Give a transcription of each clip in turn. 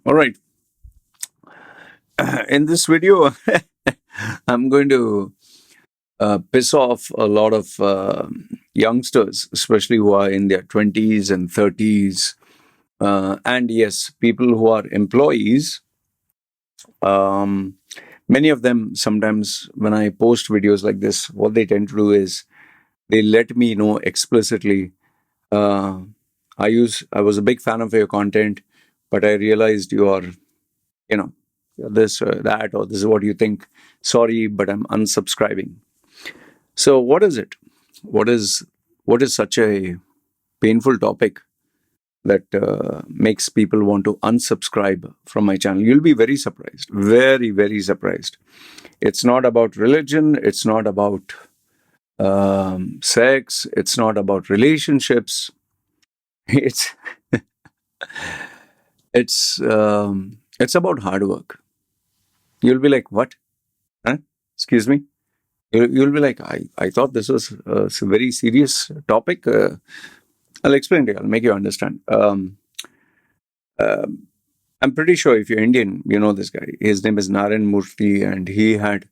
All right. In this video, I'm going to piss off a lot of youngsters, especially who are in their 20s and 30s. And yes, people who are employees. Um, Many of them, sometimes when I post videos like this, what they tend to do is they let me know explicitly. Uh, I was a big fan of your content, but I realized you are, you know, this or that, or this is what you think. Sorry, but I'm unsubscribing. So what is it? What is what is such a painful topic that makes people want to unsubscribe from my channel? You'll be very surprised, very very surprised. It's not about religion. It's not about sex. It's not about relationships. It's it's about hard work. You'll be like, what? Huh? Excuse me. You'll be like, I thought this was a very serious topic. I'll explain to you. I'll make you understand. Uh, I'm pretty sure if you're Indian, you know this guy. His name is Naran Muti, and he had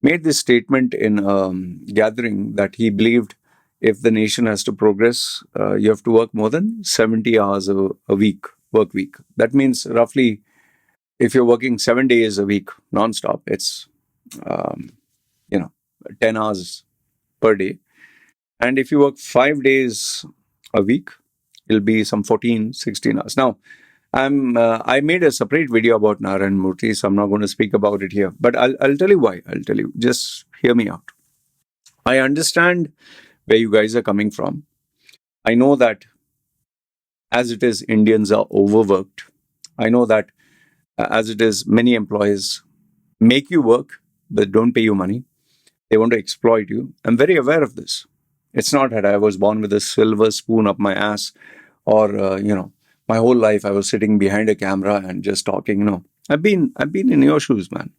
made this statement in a gathering that he believed if the nation has to progress, you have to work more than 70 hours a week, work week. That means roughly, if you're working 7 days a week nonstop, it's um, you know 10 hours per day. And if you work 5 days a week, it'll be some 14, 16 hours. Now, I made a separate video about Naran Muti, so I'm not going to speak about it here. But I'll tell you why. I'll tell you. Just hear me out. I understand where you guys are coming from. I know that as it is, Indians are overworked. I know that as it is, many employers make you work but don't pay you money. They want to exploit you. I'm very aware of this. It's not that I was born with a silver spoon up my ass, or my whole life I was sitting behind a camera and just talking. No, I've been in your shoes, man.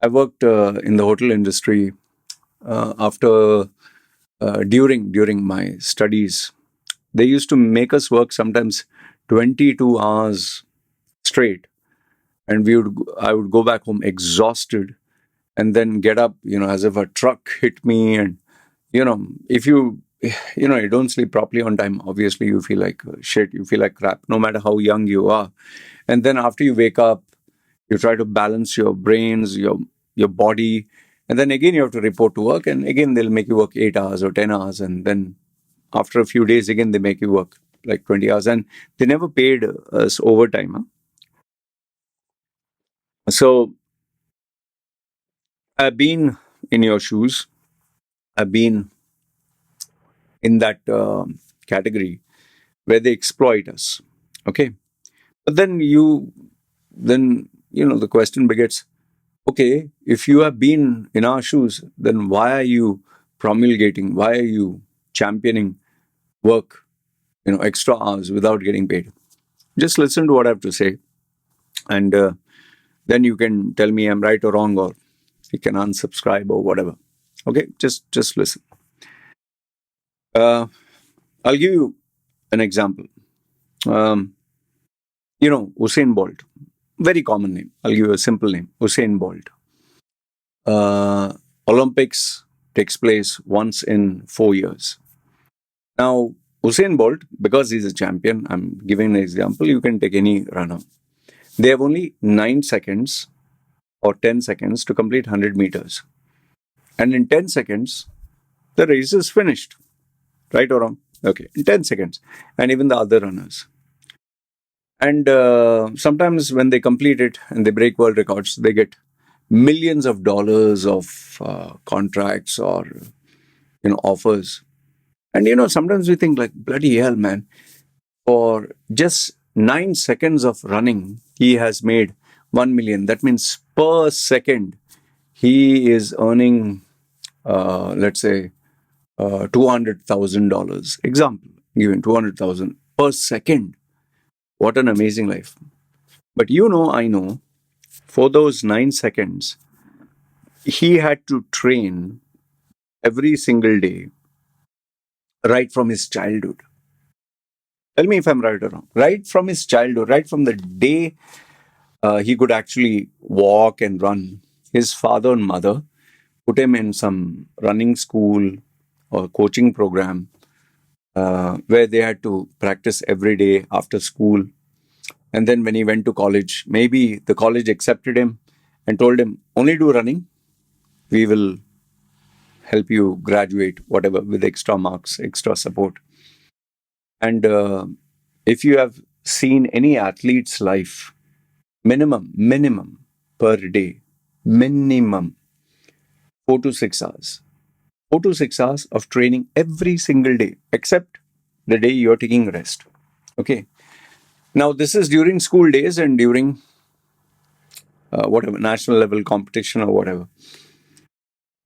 I worked in the hotel industry after during my studies. They used to make us work sometimes 22 hours straight, and I would go back home exhausted, and then get up, as if a truck hit me. And if you don't sleep properly on time, obviously you feel like shit, you feel like crap, no matter how young you are. And then after you wake up, you try to balance your brains, your body, and then again you have to report to work, and again they'll make you work 8 hours or 10 hours, and then after a few days again they make you work like 20 hours, and they never paid us overtime. So I've been in your shoes. I've been in that category where they exploit us. Okay. But then the question begets, okay, if you have been in our shoes, then why are you promulgating, why are you championing work, extra hours without getting paid? Just listen to what I have to say, and then you can tell me I'm right or wrong, or you can unsubscribe or whatever. Okay, just listen. Uh, I'll give you an example. Um, Usain Bolt, very common name. I'll give you a simple name, Usain Bolt. Uh, Olympics takes place once in 4 years. Now, Usain Bolt, because he's a champion, I'm giving an example, you can take any runner. They have only 9 seconds or 10 seconds to complete 100 meters. And in 10 seconds, the race is finished. Right or wrong? Okay, in 10 seconds. And even the other runners. And sometimes when they complete it and they break world records, they get millions of dollars of contracts or offers. And sometimes we think like, bloody hell, man, for just 9 seconds of running, he has made 1 million. That means per second, he is earning, let's say, $200,000. Example, given 200,000 per second. What an amazing life. But I know, for those 9 seconds, he had to train every single day right from his childhood. Tell me if I'm right or wrong. Right from his childhood, right from the day he could actually walk and run. His father and mother put him in some running school or coaching program where they had to practice every day after school. And then when he went to college, maybe the college accepted him and told him, only do running. We will help you graduate, whatever, with extra marks, extra support. And if you have seen any athlete's life, minimum per day, minimum 4 to 6 hours. 4 to 6 hours of training every single day, except the day you're taking rest. Okay. Now, this is during school days and during whatever, national level competition or whatever.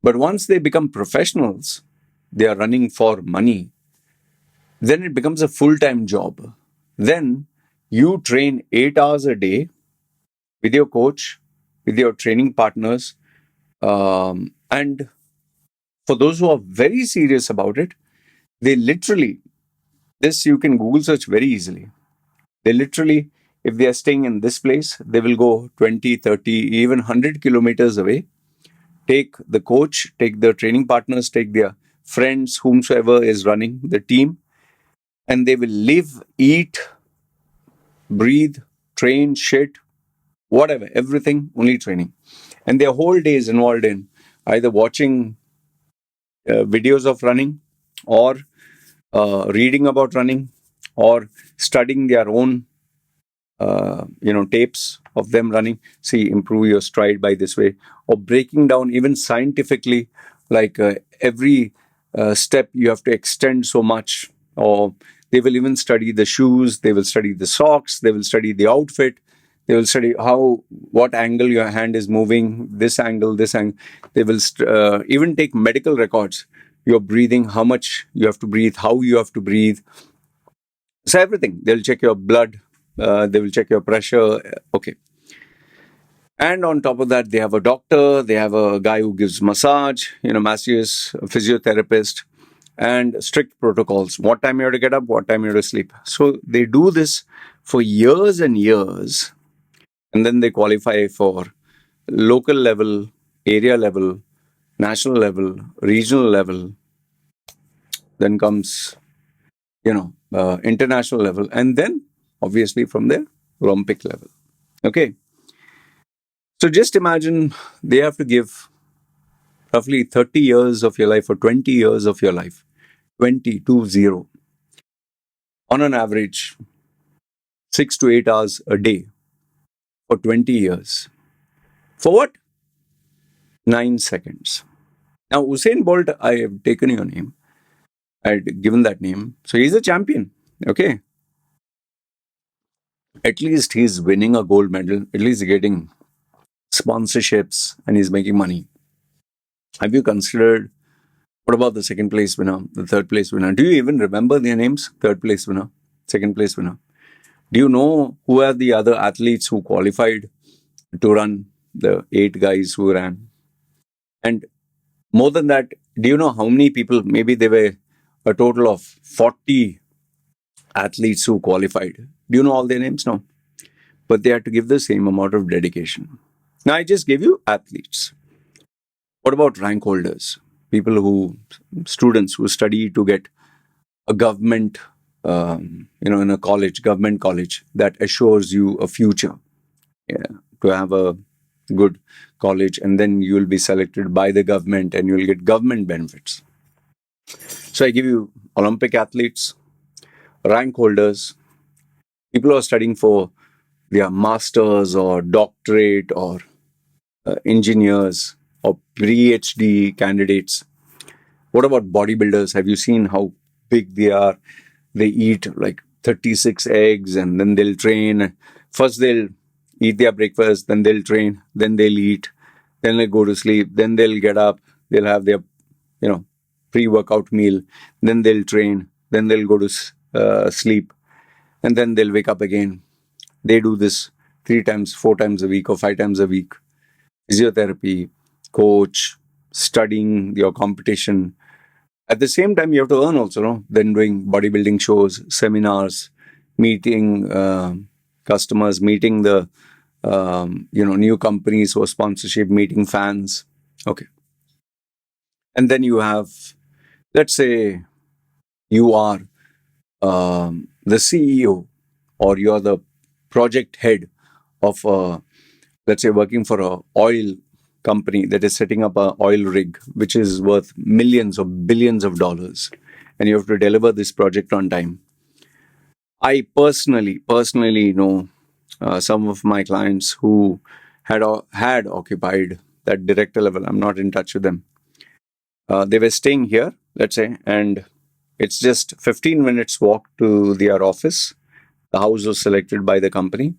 But once they become professionals, they are running for money, then it becomes a full-time job. Then you train 8 hours a day with your coach, with your training partners. And for those who are very serious about it, they literally, this you can Google search very easily. They literally, if they are staying in this place, they will go 20, 30, even 100 kilometers away, take the coach, take the training partners, take their friends, whomsoever is running the team, and they will live, eat, breathe, train, shit, whatever, everything, only training. And their whole day is involved in either watching videos of running or reading about running or studying their own tapes of them running. See, improve your stride by this way, or breaking down even scientifically, like every step you have to extend so much. Or they will even study the shoes, they will study the socks, they will study the outfit, they will study what angle your hand is moving, this angle, this angle. They will even take medical records. Your breathing, how much you have to breathe, how you have to breathe. So everything. They'll check your blood. They will check your pressure. Okay. And on top of that, they have a doctor. They have a guy who gives massage, masseurs, a physiotherapist, and strict protocols. What time you have to get up, what time you have to sleep. So they do this for years and years. And then they qualify for local level, area level, national level, regional level. Then comes, international level. And then, obviously, from there, Olympic level. Okay. So just imagine they have to give roughly 30 years of your life or 20 years of your life, 20, on an average, 6 to 8 hours a day for 20 years. For what? 9 seconds. Now, Usain Bolt, I have taken your name. I had given that name. So he's a champion. Okay. At least he's winning a gold medal. At least getting sponsorships and he's making money. Have you considered, what about the second place winner, the third place winner? Do you even remember their names? Third place winner, second place winner. Do you know who are the other athletes who qualified to run, the 8 guys who ran? And more than that, do you know how many people, maybe there were a total of 40 athletes who qualified. Do you know all their names? No. But they had to give the same amount of dedication. Now, I just gave you athletes. What about rank holders? Students who study to get a government, in a college, government college that assures you a future, to have a good college, and then you will be selected by the government and you will get government benefits. So I give you Olympic athletes, rank holders, people who are studying for their masters or doctorate or engineers or PhD candidates. What about bodybuilders? Have you seen how big they are? They eat like 36 eggs and then they'll train. First they'll eat their breakfast, then they'll train, then they'll eat, then they'll go to sleep, then they'll get up, they'll have their, pre-workout meal, then they'll train, then they'll go to sleep, and then they'll wake up again. They do this 3 times, 4 times a week or 5 times a week. Physiotherapy, coach, studying your competition. At the same time, you have to earn also, no? Then doing bodybuilding shows, seminars, meeting customers, meeting the new companies for sponsorship, meeting fans. Okay. And then you have, let's say, you are the CEO, or you're the project head of, let's say, working for a oil company that is setting up a oil rig, which is worth millions or billions of dollars, and you have to deliver this project on time. I personally know some of my clients who had occupied that director level. I'm not in touch with them. They were staying here, let's say, and it's just 15 minutes walk to their office. The house was selected by the company.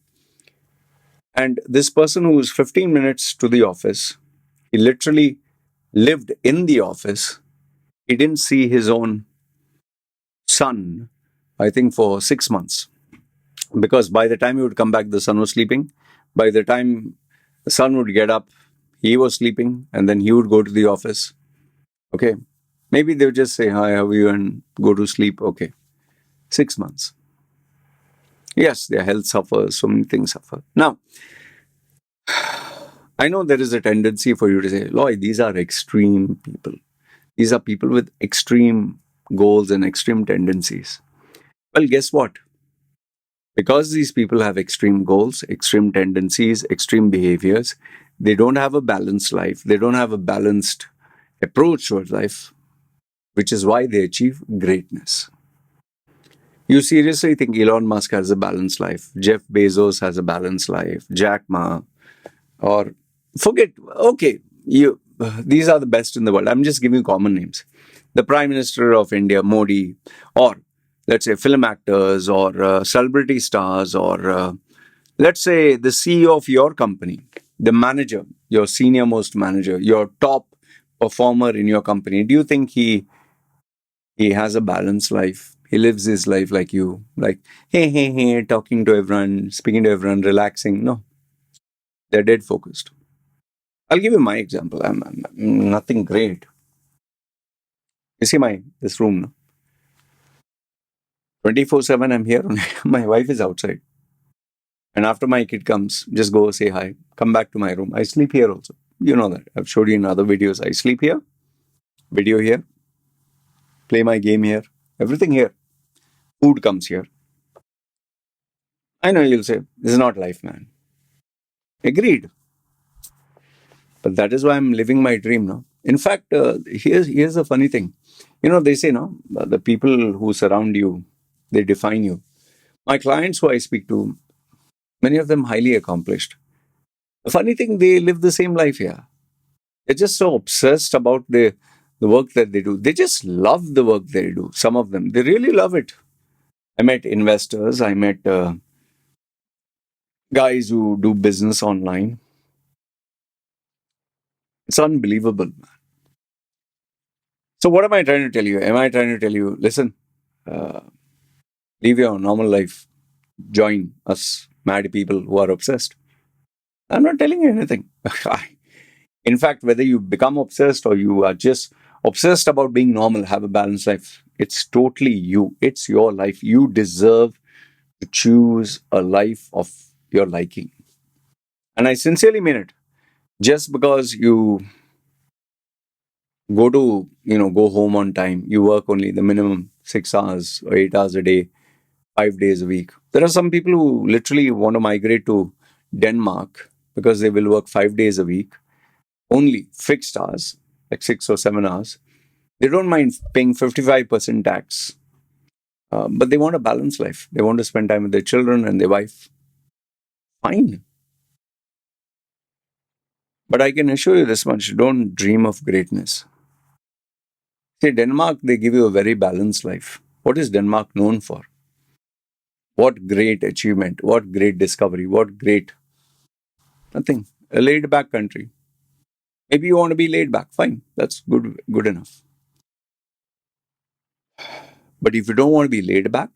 And this person who was 15 minutes to the office, he literally lived in the office. He didn't see his own son, I think, for 6 months. Because by the time he would come back, the son was sleeping. By the time the son would get up, he was sleeping, and then he would go to the office. Okay. Maybe they would just say, "Hi, how are you?" and go to sleep. Okay. 6 months. Yes, their health suffers, so many things suffer. Now, I know there is a tendency for you to say, Lloyd, these are extreme people. These are people with extreme goals and extreme tendencies. Well, guess what? Because these people have extreme goals, extreme tendencies, extreme behaviors, they don't have a balanced life. They don't have a balanced approach towards life, which is why they achieve greatness. You seriously think Elon Musk has a balanced life? Jeff Bezos has a balanced life? Jack Ma? Or forget, okay, these are the best in the world. I'm just giving you common names. The Prime Minister of India, Modi, or let's say film actors, or celebrity stars, or let's say the CEO of your company, the manager, your senior most manager, your top performer in your company. Do you think he has a balanced life? He lives his life like you, like hey, talking to everyone, speaking to everyone, relaxing. No, they're dead focused. I'll give you my example. I'm nothing great. You see this room, no? 24/7 I'm here. My wife is outside. And after my kid comes, just go say hi. Come back to my room. I sleep here also. You know that. I've showed you in other videos. I sleep here, video here, play my game here, everything here. Food comes here. I know you'll say, this is not life, man. Agreed. But that is why I'm living my dream now. In fact, here's a funny thing. They say, no, the people who surround you, they define you. My clients who I speak to, many of them highly accomplished. The funny thing, they live the same life here. They're just so obsessed about the work that they do. They just love the work they do. Some of them, they really love it. I met investors. I met guys who do business online. It's unbelievable. So what am I trying to tell you? Am I trying to tell you, listen, uh, live your normal life, join us mad people who are obsessed? I'm not telling you anything. In fact, whether you become obsessed or you are just obsessed about being normal, have a balanced life, it's totally you. It's your life. You deserve to choose a life of your liking. And I sincerely mean it. Just because you go home on time, you work only the minimum 6 hours or 8 hours a day, 5 days a week. There are some people who literally want to migrate to Denmark because they will work 5 days a week, only fixed hours, like 6 or 7 hours. They don't mind paying 55% tax, but they want a balanced life. They want to spend time with their children and their wife. Fine. But I can assure you this much, don't dream of greatness. See, Denmark, they give you a very balanced life. What is Denmark known for? What great achievement, what great discovery, what great nothing. A laid back country. Maybe you want to be laid back. Fine. That's good enough. But if you don't want to be laid back,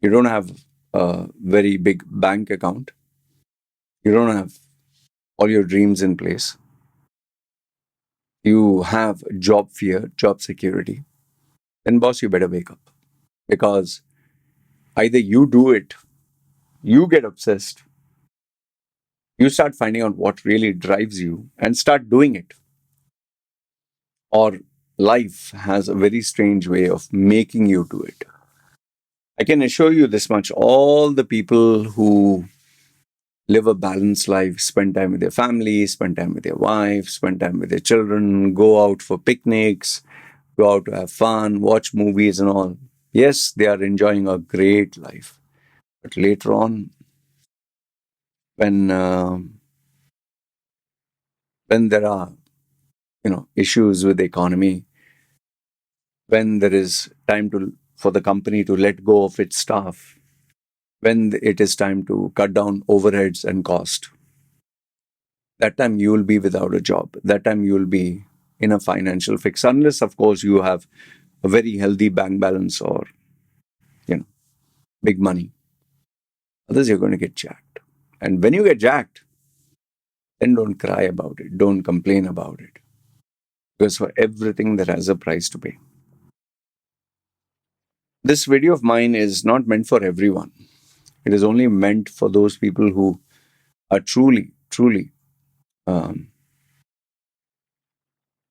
you don't have a very big bank account, you don't have all your dreams in place, you have job fear, job security, then boss, you better wake up. Because either you do it, you get obsessed, You start finding out what really drives you and start doing it. Or life has a very strange way of making you do it. I can assure you this much: all the people who live a balanced life, spend time with their family, spend time with their wife, spend time with their children, go out for picnics, go out to have fun, watch movies and all. Yes, they are enjoying a great life. But later on, when uh, when there are issues with the economy, when there is time to for the company to let go of its staff, when it is time to cut down overheads and cost, that time you will be without a job. That time you will be in a financial fix, unless, of course, you have a very healthy bank balance or you know big money. Others, you're going to get jacked. And when you get jacked, then don't cry about it. Don't complain about it. Because for everything, there has a price to pay. This video of mine is not meant for everyone. It is only meant for those people who are truly, truly um,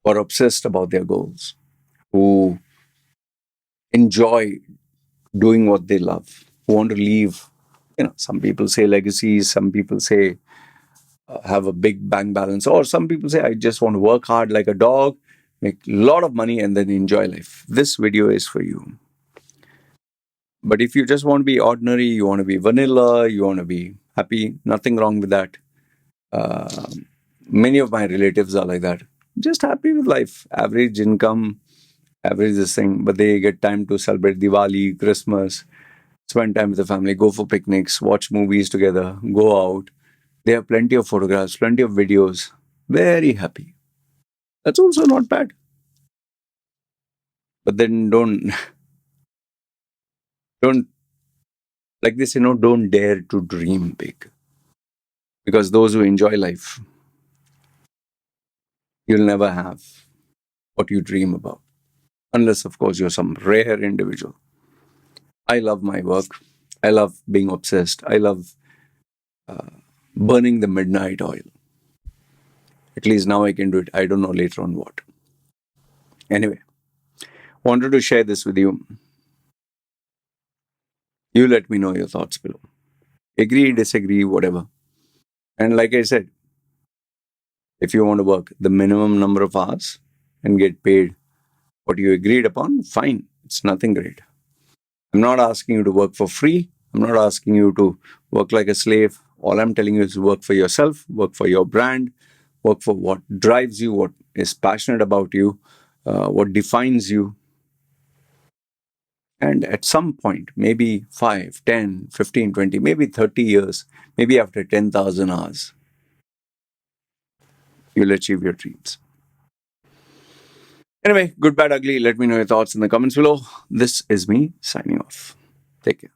or obsessed about their goals, who enjoy doing what they love, who want to leave. Some people say legacies, some people say have a big bank balance, or some people say I just want to work hard like a dog, make a lot of money, and then enjoy life. This video is for you. But if you just want to be ordinary, you want to be vanilla, you want to be happy, nothing wrong with that. Uh, Many of my relatives are like that. Just happy with life, average income, average this thing, but they get time to celebrate Diwali, Christmas, spend time with the family, go for picnics, watch movies together, go out. They have plenty of photographs, plenty of videos. Very happy. That's also not bad. But then don't like this, don't dare to dream big. Because those who enjoy life, you'll never have what you dream about. Unless, of course, you're some rare individual. I love my work. I love being obsessed. I love burning the midnight oil. At least now I can do it. I don't know later on what. Anyway, wanted to share this with you. You let me know your thoughts below. Agree, disagree, whatever. And like I said, if you want to work the minimum number of hours and get paid what you agreed upon, fine. It's nothing great. I'm not asking you to work for free. I'm not asking you to work like a slave. All I'm telling you is work for yourself, work for your brand, work for what drives you, what is passionate about you, what defines you. And at some point, maybe 5, 10, 15, 20, maybe 30 years, maybe after 10,000 hours, you'll achieve your dreams. Anyway, good, bad, ugly. Let me know your thoughts in the comments below. This is me signing off. Take care.